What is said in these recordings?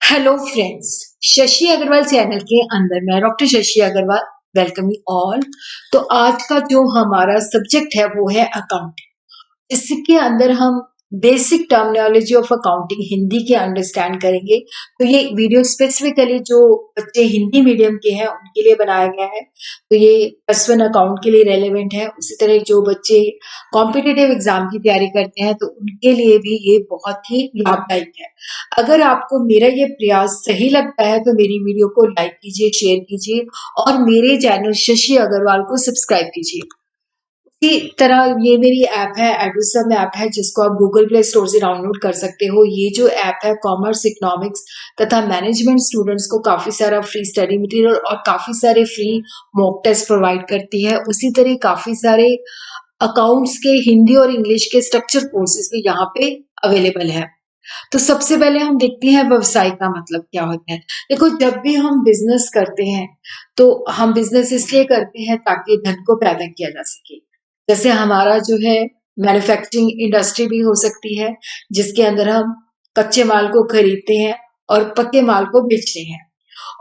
Hello friends, Shashi Agarwal channel के अंदर मैं doctor Shashi Agarwal welcome you all. तो आज का जो हमारा सब्जेक्ट है वो है अकाउंट। इसके अंदर हम basic terminology of accounting Hindi के अंडरस्टैंड करेंगे। तो ये वीडियो स्पेसिफिकली जो बच्चे हिंदी मीडियम के हैं उनके लिए बनाया गया है। तो ये +1 अकाउंट के लिए रेलेवेंट है। उसी तरह जो बच्चे कॉम्पिटिटिव एग्जाम की तैयारी करते हैं तो उनके लिए भी ये बहुत ही लाभदायक है। अगर आपको मेरा ये प्रयास सही लगता है तो मेरी वीडियो को लाइक कीजिए, शेयर कीजिए और मेरे चैनल शशि अग्रवाल को सब्सक्राइब कीजिए। इसी तरह ये मेरी ऐप है, एडुसम ऐप है, जिसको आप गूगल प्ले स्टोर से डाउनलोड कर सकते हो। ये जो ऐप है कॉमर्स, इकोनॉमिक्स तथा मैनेजमेंट स्टूडेंट्स को काफी सारा फ्री स्टडी मटेरियल और काफी सारे फ्री मॉक टेस्ट प्रोवाइड करती है। उसी तरह काफी सारे अकाउंट्स के हिंदी और इंग्लिश के स्ट्रक्चर कोर्सेज भी यहाँ पे अवेलेबल है। तो सबसे पहले हम देखते हैं व्यवसाय का मतलब क्या होता है। देखो, जब भी हम बिजनेस करते हैं तो हम बिजनेस इसलिए करते हैं ताकि धन को पैदा किया जा सके। जैसे हमारा जो है मैन्युफैक्चरिंग इंडस्ट्री भी हो सकती है, जिसके अंदर हम कच्चे माल को खरीदते हैं और पक्के माल को बेचते हैं।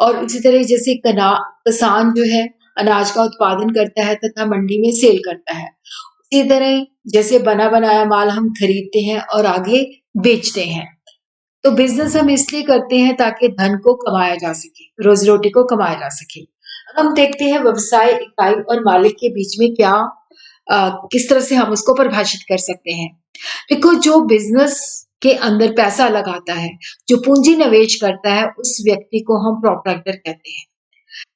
और इसी तरह जैसे किसान जो है अनाज का उत्पादन करता है तथा मंडी में सेल करता है। इसी तरह जैसे बना बनाया माल हम खरीदते हैं और आगे बेचते हैं। तो बिजनेस हम इसलिए करते हैं ताकि धन को कमाया जा सके, रोजी रोटी को कमाया जा सके। अब हम देखते हैं व्यवसाय इकाई और मालिक के बीच में क्या किस तरह से हम उसको परिभाषित कर सकते हैं। देखो, जो बिजनेस के अंदर पैसा लगाता है, जो पूंजी निवेश करता है, उस व्यक्ति को हम प्रोप्राइटर कहते हैं।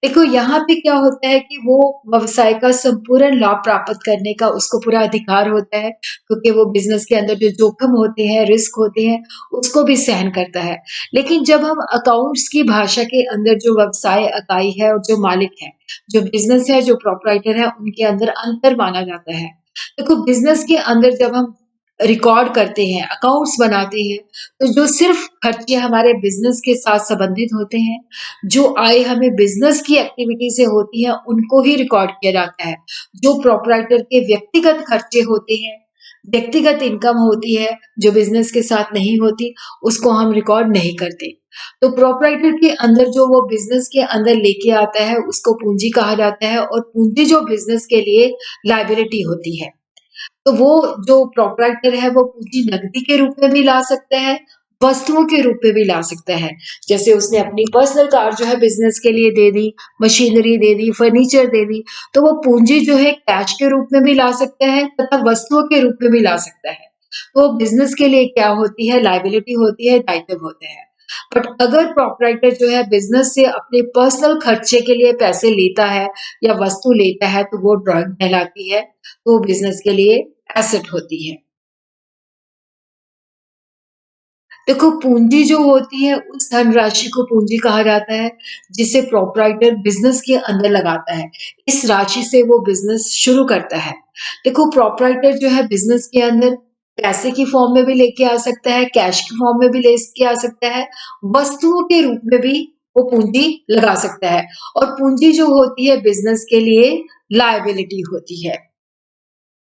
देखो, यहाँ पे क्या होता है कि वो व्यवसाय का संपूर्ण लाभ प्राप्त करने का उसको पूरा अधिकार होता है, क्योंकि वो बिजनेस के अंदर जो जोखिम होते हैं, रिस्क होते हैं, उसको भी सहन करता है। लेकिन जब हम अकाउंट्स की भाषा के अंदर जो व्यवसाय इकाई है और जो मालिक है, जो बिजनेस है, जो प्रोप्राइटर है, उनके अंदर अंतर माना जाता है। देखो, बिजनेस के अंदर जब हम रिकॉर्ड करते हैं, अकाउंट्स बनाते हैं, तो जो सिर्फ खर्चे हमारे बिजनेस के साथ संबंधित होते हैं, जो आय हमें बिजनेस की एक्टिविटी से होती है, उनको ही रिकॉर्ड किया जाता है। जो प्रोप्राइटर के व्यक्तिगत खर्चे होते हैं, व्यक्तिगत इनकम होती है, जो बिजनेस के साथ नहीं होती, उसको हम रिकॉर्ड नहीं करते। तो प्रोप्राइटर के अंदर जो वो बिजनेस के अंदर लेके आता है, उसको पूंजी कहा जाता है और पूंजी जो बिजनेस के लिए लायबिलिटी होती है। तो वो जो प्रोप्राइटर है वो पूंजी नकदी के रूप में भी ला सकता है, वस्तुओं के रूप में भी ला सकता है। जैसे उसने अपनी पर्सनल कार जो है बिजनेस के लिए दे दी, मशीनरी दे दी, फर्नीचर दे दी, तो वो पूंजी जो है कैश के रूप में भी ला सकता है तथा वस्तुओं के रूप में भी ला सकता है। तो बिजनेस के लिए क्या होती है, लायबिलिटी होती है, दायित्व होते हैं। बट अगर प्रोप्राइटर जो है बिजनेस से अपने पर्सनल खर्चे के लिए पैसे लेता है या वस्तु लेता है, तो वो ड्राइंग कहलाती है। तो बिजनेस के लिए एसेट होती है। देखो, पूंजी जो होती है उस धनराशि को पूंजी कहा जाता है, जिसे प्रोप्राइटर बिजनेस के अंदर लगाता है। इस राशि से वो बिजनेस शुरू करता है। देखो, प्रोप्राइटर जो है बिजनेस के अंदर पैसे की फॉर्म में भी लेके आ सकता है, कैश की फॉर्म में भी लेके आ सकता है, वस्तुओं के रूप में भी वो पूंजी लगा सकता है। और पूंजी जो होती है बिजनेस के लिए लायबिलिटी होती है।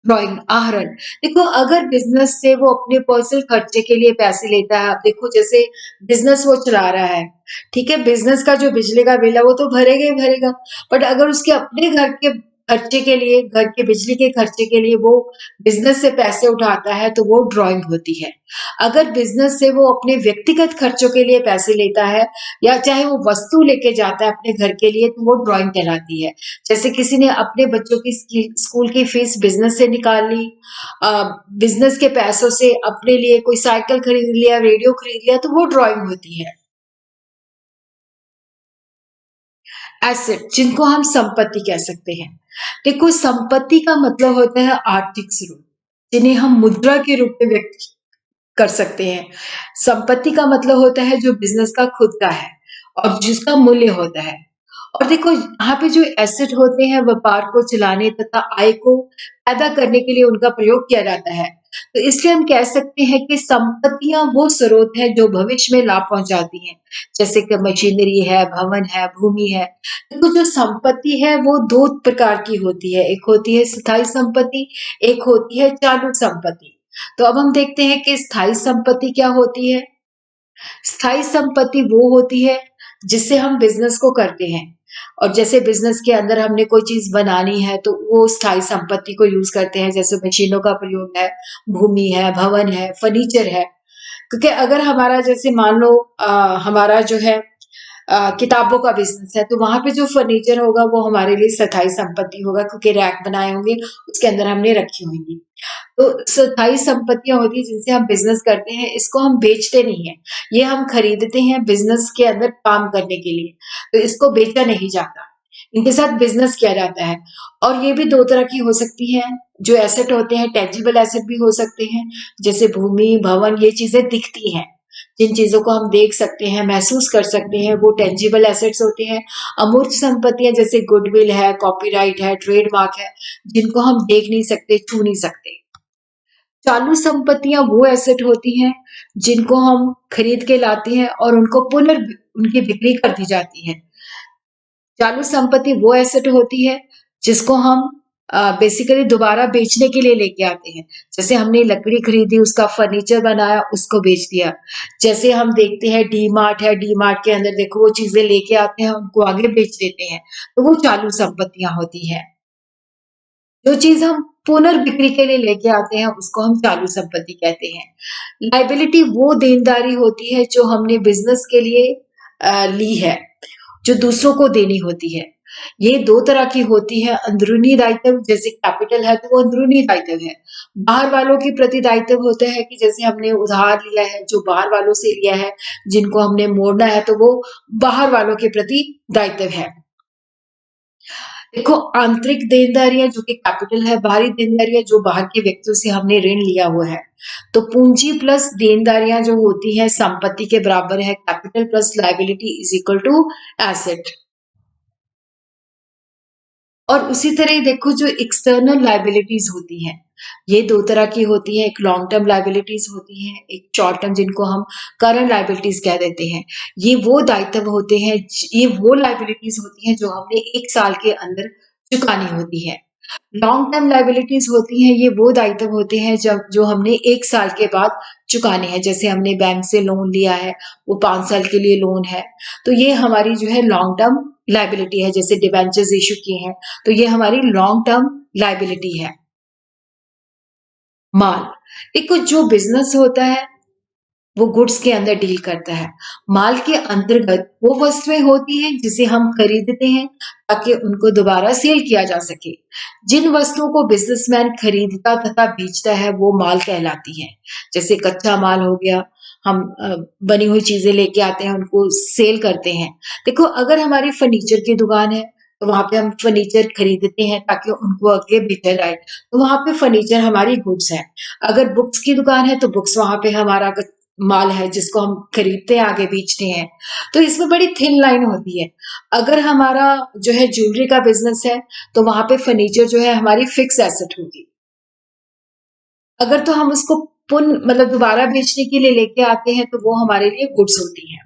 ड्राइंग आहरण। देखो, अगर बिजनेस से वो अपने पर्सनल खर्चे के लिए पैसे लेता है, आप देखो जैसे बिजनेस वो चला रहा है, ठीक है, बिजनेस का जो बिजली का बिल है वो तो भरेगा ही भरेगा। बट अगर उसके अपने घर के खर्चे के लिए, घर के बिजली के खर्चे के लिए वो बिजनेस से पैसे उठाता है, तो वो ड्राइंग होती है। अगर बिजनेस से वो अपने व्यक्तिगत खर्चों के लिए पैसे लेता है या चाहे वो वस्तु लेके जाता है अपने घर के लिए, तो वो ड्राइंग कहलाती है। जैसे किसी ने अपने बच्चों की स्कूल की फीस बिजनेस से निकाल ली, बिजनेस के पैसों से अपने लिए कोई साइकिल खरीद लिया, रेडियो खरीद लिया, तो वो ड्राइंग होती है। एसेट, जिनको हम संपत्ति कह सकते हैं। देखो, संपत्ति का मतलब होता है आर्थिक स्रोत, जिन्हें हम मुद्रा के रूप में व्यक्त कर सकते हैं। संपत्ति का मतलब होता है जो बिजनेस का खुद का है और जिसका मूल्य होता है। और देखो, यहाँ पे जो एसेट होते हैं व्यापार को चलाने तथा आय को पैदा करने के लिए उनका प्रयोग किया जाता है। तो इसलिए हम कह सकते हैं कि संपत्तियां वो स्रोत है जो भविष्य में लाभ पहुंचाती हैं। जैसे कि मशीनरी है, भवन है, भूमि है। देखो, जो संपत्ति है वो दो प्रकार की होती है, एक होती है स्थायी संपत्ति, एक होती है चालू संपत्ति। तो अब हम देखते हैं कि स्थायी संपत्ति क्या होती है। स्थायी संपत्ति वो होती है जिससे हम बिजनेस को करते हैं, और जैसे बिजनेस के अंदर हमने कोई चीज बनानी है तो वो स्थायी संपत्ति को यूज करते हैं, जैसे मशीनों का प्रयोग है, भूमि है, भवन है, फर्नीचर है। क्योंकि अगर हमारा जैसे मान लो हमारा जो है किताबों का बिजनेस है, तो वहां पे जो फर्नीचर होगा वो हमारे लिए स्थायी संपत्ति होगा, क्योंकि रैक बनाए होंगे, उसके अंदर हमने रखी होंगी। तो स्थायी संपत्तियां होती है जिनसे हम बिजनेस करते हैं, इसको हम बेचते नहीं है, ये हम खरीदते हैं बिजनेस के अंदर काम करने के लिए, तो इसको बेचा नहीं जाता, इनके साथ बिजनेस किया जाता है। और ये भी दो तरह की हो सकती है, जो एसेट होते हैं टेंजिबल एसेट भी हो सकते हैं, जैसे भूमि, भवन, ये चीजें दिखती हैं, जिन चीजों को हम देख सकते हैं, महसूस कर सकते हैं, वो टेंजिबल एसेट्स होते हैं। अमूर्त संपत्तियां जैसे गुडविल है, कॉपीराइट है, ट्रेडमार्क है, जिनको हम देख नहीं सकते, छू नहीं सकते। चालू संपत्तियां वो एसेट होती हैं जिनको हम खरीद के लाते हैं और उनको उनकी बिक्री कर दी जाती है। चालू संपत्ति वो एसेट होती है जिसको हम बेसिकली दोबारा बेचने के लिए लेके आते हैं। जैसे हमने लकड़ी खरीदी, उसका फर्नीचर बनाया, उसको बेच दिया। जैसे हम देखते हैं डी मार्ट है, डी मार्ट के अंदर देखो वो चीजें लेके आते हैं, उनको आगे बेच देते हैं, तो वो चालू संपत्तियां होती हैं। जो चीज हम पुनर्बिक्री के लिए लेके आते हैं उसको हम चालू संपत्ति कहते हैं। लाइबिलिटी वो देनदारी होती है जो हमने बिजनेस के लिए ली है, जो दूसरों को देनी होती है। ये दो तरह की होती है, अंदरूनी दायित्व, जैसे कैपिटल है तो वो अंदरूनी दायित्व है। बाहर वालों के प्रति दायित्व होता है कि जैसे हमने उधार लिया है, जो बाहर वालों से लिया है, जिनको हमने मोड़ना है, तो वो बाहर वालों के प्रति दायित्व है। देखो, आंतरिक देनदारियां जो कि कैपिटल है, बाहरी देनदारियां जो बाहर के व्यक्तियों से हमने ऋण लिया हुआ है। तो पूंजी प्लस देनदारियां जो होती है संपत्ति के बराबर है, capital plus liability is equal to asset. और उसी तरह देखो, जो एक्सटर्नल लायबिलिटीज होती हैं, ये दो तरह की होती हैं, एक लॉन्ग टर्म लायबिलिटीज होती हैं, एक शॉर्ट टर्म जिनको हम करंट लायबिलिटीज कह देते हैं। ये वो दायित्व होते हैं, ये वो लायबिलिटीज होती हैं जो हमने 1 साल के अंदर चुकानी होती है। लॉन्ग टर्म लायबिलिटीज होती हैं, ये वो दायित्व होते हैं जब जो हमने 1 साल के बाद चुकाने हैं। जैसे हमने बैंक से लोन लिया है, वो 5 साल के लिए लोन है, तो ये हमारी जो है लॉन्ग टर्म लायबिलिटी है। जैसे डिबेंचर्स इशू किए हैं, तो ये हमारी लॉन्ग टर्म लायबिलिटी है। माल, देखो जो बिजनेस होता है वो गुड्स के अंदर डील करता है। माल के अंतर्गत वो वस्तुएं होती हैं जिसे हम खरीदते हैं ताकि उनको दोबारा सेल किया जा सके। जिन वस्तुओं को बिजनेसमैन खरीदता तथा बेचता है वो माल कहलाती हैं। जैसे कच्चा माल हो गया, हम बनी हुई चीजें लेके आते हैं, उनको सेल करते हैं। देखो, अगर हमारी फर्नीचर की दुकान है तो वहां पे हम फर्नीचर खरीदते हैं ताकि उनको आगे बेचा जाए, तो वहां पे फर्नीचर हमारी गुड्स है। अगर बुक्स की दुकान है तो बुक्स वहां पे हमारा माल है जिसको हम खरीदते हैं, आगे बेचते हैं। तो इसमें बड़ी थिन लाइन होती है। अगर हमारा जो है ज्वेलरी का बिजनेस है तो वहां पे फर्नीचर जो है हमारी फिक्स एसेट होगी। अगर तो हम उसको मतलब दोबारा बेचने के लिए लेके आते हैं तो वो हमारे लिए गुड्स होती है।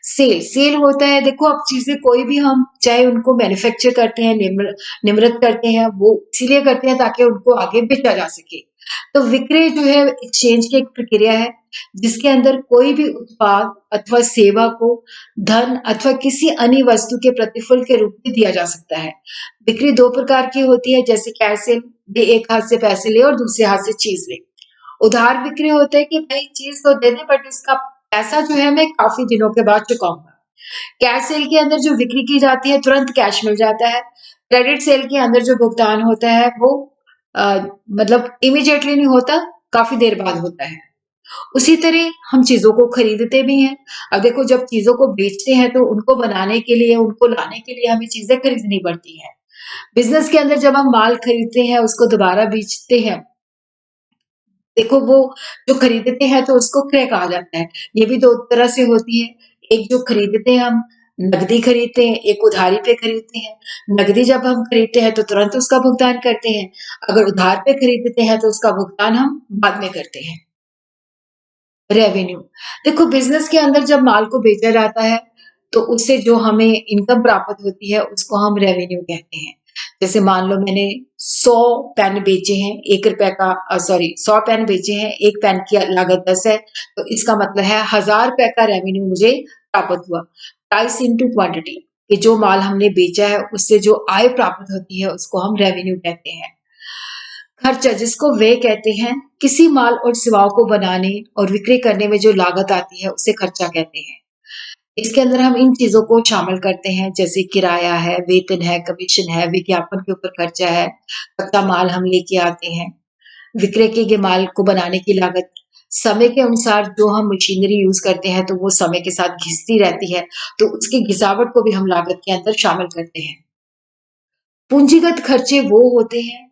सेल, सेल होता है, देखो अब चीजें कोई भी हम चाहे उनको मैन्युफैक्चर करते हैं, निर्मित करते हैं, वो इसीलिए करते हैं ताकि उनको आगे बेचा जा सके। तो विक्रय जो है एक्सचेंज की एक प्रक्रिया है जिसके अंदर कोई भी उत्पाद अथवा सेवा को धन अथवा किसी अन्य वस्तु के प्रतिफल के रूप में दिया जा सकता है। बिक्री दो प्रकार की होती है, जैसे कैश सेल, एक हाथ से पैसे ले और दूसरे हाथ से चीज ले। उधार बिक्री होता है कि भाई चीज तो दे दे बट इसका पैसा जो है मैं काफी दिनों के बाद चुकाऊंगा। कैश सेल के अंदर जो बिक्री की जाती है तुरंत कैश मिल जाता है। क्रेडिट सेल के अंदर जो भुगतान होता है वो मतलब इमीडिएटली नहीं होता, काफी देर बाद होता है। उसी तरह हम चीजों को खरीदते भी हैं। अब देखो, जब चीजों को बेचते हैं तो उनको बनाने के लिए, उनको लाने के लिए हमें चीजें खरीदनी पड़ती हैं। बिजनेस के अंदर जब हम माल खरीदते हैं, उसको दोबारा बेचते हैं, देखो वो जो खरीदते हैं तो उसको क्रय कहा जाता है। ये भी दो तरह से होती है। एक जो खरीदते हैं हम, नकदी खरीदते हैं, एक उधारी पे खरीदते हैं। नकदी जब हम खरीदते हैं तो तुरंत उसका भुगतान करते हैं। अगर उधार पे खरीदते हैं तो उसका भुगतान हम बाद में करते हैं। रेवेन्यू, देखो बिजनेस के अंदर जब माल को बेचा जाता है तो उससे जो हमें इनकम प्राप्त होती है उसको हम रेवेन्यू कहते हैं। जैसे मान लो मैंने 100 पेन बेचे हैं, 1 रुपए का सॉरी 100 पेन बेचे हैं, 1 पेन की लागत 10 है, तो इसका मतलब है 1000 रुपए का रेवेन्यू मुझे प्राप्त हुआ। प्राइस इंटू क्वांटिटी, कि जो माल हमने बेचा है उससे जो आय प्राप्त होती है उसको हम रेवेन्यू कहते हैं। खर्चा, जिसको व्यय कहते हैं, किसी माल और सेवाओं को बनाने और विक्रय करने में जो लागत आती है उसे खर्चा कहते हैं। इसके अंदर हम इन चीजों को शामिल करते हैं, जैसे किराया है, वेतन है, कमीशन है, विज्ञापन के ऊपर खर्चा है, कच्चा माल हम लेके आते हैं, विक्रय के माल को बनाने की लागत, समय के अनुसार जो हम मशीनरी यूज करते हैं तो वो समय के साथ घिसती रहती है, तो उसकी घिसावट को भी हम लागत के अंदर शामिल करते हैं। पूंजीगत खर्चे वो होते हैं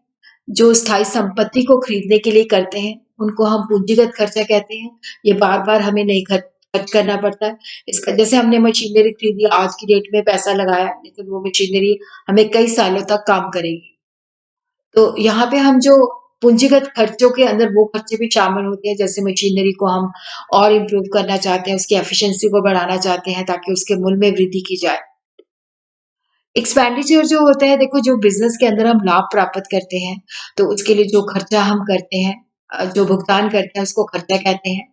जो स्थायी संपत्ति को खरीदने के लिए करते हैं, उनको हम पूंजीगत खर्चा कहते हैं। ये बार-बार हमें नहीं खर्च करना पड़ता है। इसका जैसे हमने मशीनरी खरीदी, आज की डेट में पैसा लगाया, लेकिन वो मशीनरी हमें कई सालों तक काम करेगी। तो यहाँ पे हम जो पूंजीगत खर्चों के अंदर वो खर्चे भी शामिल होते हैं, जैसे मशीनरी को हम और इम्प्रूव करना चाहते हैं, उसकी एफिशिएंसी को बढ़ाना चाहते हैं ताकि उसके मूल्य में वृद्धि की जाए। एक्सपेंडिचर जो होता है, देखो जो बिज़नेस के अंदर हम लाभ प्राप्त करते हैं, तो उसके लिए जो खर्चा हम करते हैं, जो भुगतान करते हैं उसको खर्चा कहते हैं।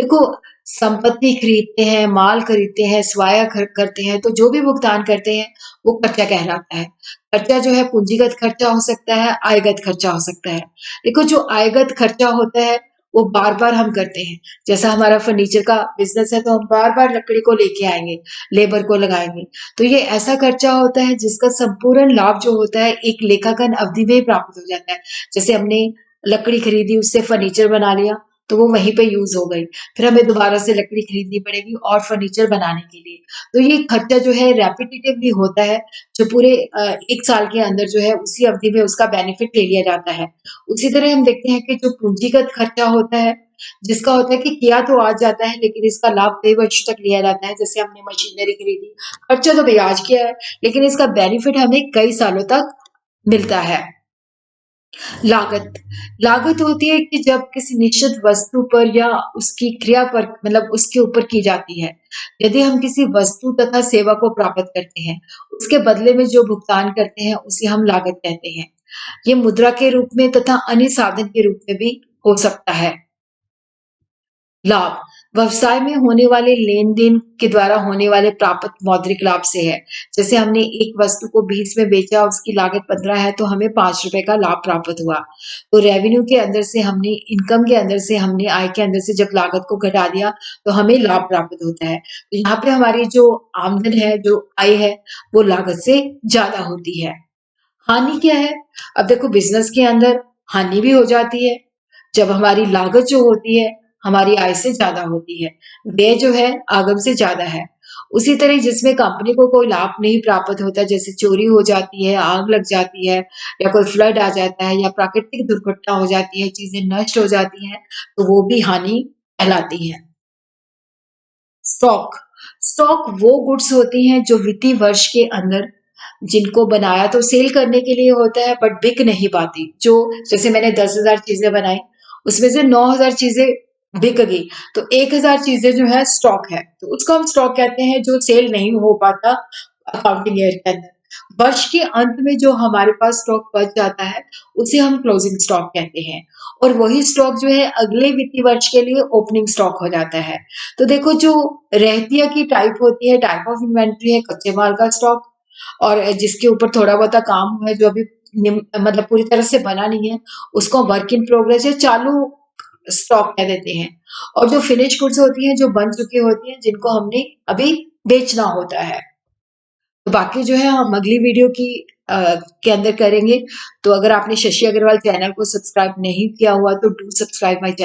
देखो संपत्ति खरीदते हैं, माल खरीदते हैं, स्वाया करते हैं, तो जो भी भुगतान करते हैं वो खर्चा कहलाता है। खर्चा जो है पूंजीगत खर्चा हो सकता है, आयगत खर्चा हो सकता है। देखो जो आयगत खर्चा होता है वो बार-बार हम करते हैं। जैसा हमारा फर्नीचर का बिज़नेस है तो हम बार-बार लकड़ी को लेके आएँगे, लेबर को लगाएँगे। तो ये ऐसा खर्चा होता है जिसका संपूर्ण लाभ जो होता है एक लेखांकन अवधि में ही प्राप्त हो जाता है। जैसे हमने लकड़ी खरीदी, उससे फर्नीचर बना लिया, तो वो वहीं पे यूज़ हो गई। फिर हमें दोबारा से लकड़ी खरीदनी पड़ेगी और फर्नीचर बनाने के लिए। तो ये खर्चा जो है रेपिटिटिवली होता है, जो पूरे 1 साल के अंदर जो है उसी अवधि में उसका बेनिफिट ले लिया जाता है। उसी तरह हम देखते हैं कि जो पूंजीगत खर्चा होता है, जिसका होता है कि किया तो आज जाता है लेकिन इसका लाभ कई वर्षों तक लिया जाता है। जैसे हमने मशीनरी खरीदी, खर्चा तो भई आज किया है, लेकिन इसका बेनिफिट हमें कई सालों तक मिलता है। लागत, लागत होती है कि जब किसी निश्चित वस्तु पर या उसकी क्रिया पर मतलब उसके ऊपर की जाती है। यदि हम किसी वस्तु तथा सेवा को प्राप्त करते हैं, उसके बदले में जो भुगतान करते हैं उसे हम लागत कहते हैं। ये मुद्रा के रूप में तथा अन्य साधन के रूप में भी हो सकता है। लाभ, व्यवसाय में होने वाले लेन-देन के द्वारा होने वाले प्राप्त मौद्रिक लाभ से है। जैसे हमने एक वस्तु को 20 में बेचा, उसकी लागत 15 है, तो हमें ₹5 का लाभ प्राप्त हुआ। तो रेवेन्यू के अंदर से हमने इनकम के अंदर से हमने आय के अंदर से जब लागत को घटा दिया, तो हमें लाभ प्राप्त होता है। तो यहाँ पे हमारी जो आमदन है, जो आय है, वो लागत से ज़्यादा होती है। हानि क्या है? अब देखो बिज़नेस के अंदर हानि भी हो जाती है, जब हमारी लागत जो होती है, हमारी आय से ज़्यादा होती है। व्यय जो है आगम से ज़्यादा है। उसी तरह जिसमें कंपनी को कोई लाभ नहीं प्राप्त होता, जैसे चोरी हो जाती है, आग लग जाती है या कोई फ्लड आ जाता है या प्राकृतिक दुर्घटना हो जाती है, चीज़ें नष्ट हो जाती हैं, तो वो भी हानि कहलाती है। स्टॉक, स्टॉक वो गुड्स होती हैं जो वित्तीय वर्ष के अंदर जिनको बनाया तो सेल करने के लिए होता है बट बिक नहीं पाती। जो जैसे मैंने 10,000 चीज़ें बनाई, उसमें से 9,000 चीज़ें बिक गई, तो 1,000 चीज़ें जो है स्टॉक है। तो उसको हम स्टॉक कहते हैं जो सेल नहीं हो पाता अकाउंटिंग ईयर के अंदर। वर्ष के अंत में जो हमारे पास स्टॉक बच जाता है, उसे हम क्लोजिंग स्टॉक कहते हैं और वही स्टॉक जो है अगले वित्तीय वर्ष के लिए ओपनिंग स्टॉक हो जाता है। तो देखो जो रहतिया की टाइप होती है, टाइप ऑफ इन्वेंट्री है कच्चे माल का स्टॉक और जिसके ऊपर थोड़ा बहुत काम हुआ है जो अभी मतलब पूरी तरह से बना नहीं है, उसको वर्क इन प्रोग्रेस या चालू स्टॉक कह देते हैं। और जो फिनिश गुड्स होती हैं, जो बन चुकी होती हैं, जिनको हमने अभी बेचना होता है। तो बाकी जो है हम अगली वीडियो की के अंदर करेंगे। तो अगर आपने शशि अग्रवाल चैनल को सब्सक्राइब नहीं किया हुआ तो डू सब्सक्राइब माय चैनल।